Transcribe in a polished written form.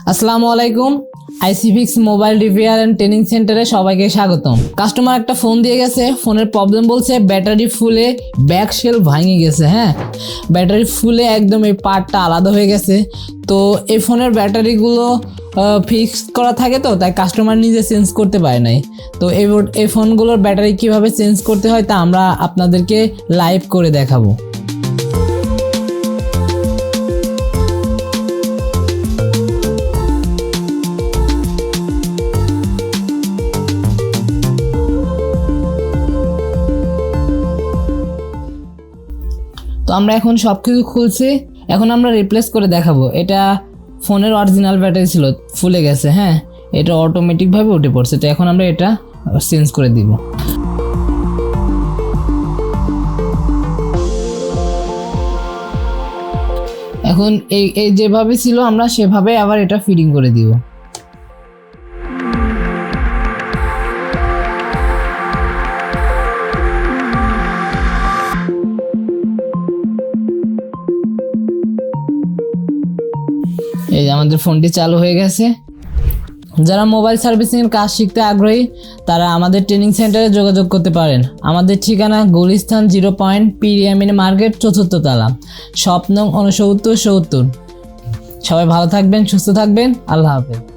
আসসালামু আলাইকুম। আইসিফিক্স mobile repair and training সেন্টারে সবাইকে স্বাগতম। কাস্টমার একটা ফোন দিয়ে গেছে, ফোনের প্রবলেম বলছে ব্যাটারি ফুলে ব্যাক শেল ভাঙে গেছে। হ্যাঁ, ব্যাটারি ফুলে একদম এই পার্টটা আলাদা হয়ে গেছে। তো এই ফোনের ব্যাটারিগুলো ফিক্স করা থাকে, তো তাই কাস্টমার নিজে চেঞ্জ করতে পারে নাই। তো এই ফোনগুলোর ব্যাটারি কিভাবে চেঞ্জ করতে হয় তা আমরা আপনাদেরকে লাইভ করে দেখাবো। তো আমরা এখন সব কিছু খুলছি, এখন আমরা রিপ্লেস করে দেখাবো। এটা ফোনের অরিজিনাল ব্যাটারি ছিল, ফুলে গেছে। হ্যাঁ, এটা অটোমেটিকভাবে উঠে পড়ছে। তো এখন আমরা এটা চেঞ্জ করে দিব। এখন এই যেভাবে ছিল আমরা সেভাবে আবার এটা ফিটিং করে দিব। এই যে আমাদের ফোনটি চালু হয়ে গেছে। যারা মোবাইল সার্ভিসিংয়ের কাজ শিখতে আগ্রহী তারা আমাদের ট্রেনিং সেন্টারে যোগাযোগ করতে পারেন। আমাদের ঠিকানা গুলিস্তান 0 পিরিয়ামিন মার্কেট, 4th তলা, শপ নং 6970। সবাই ভালো থাকবেন, সুস্থ থাকবেন। আল্লাহ হাফেজ।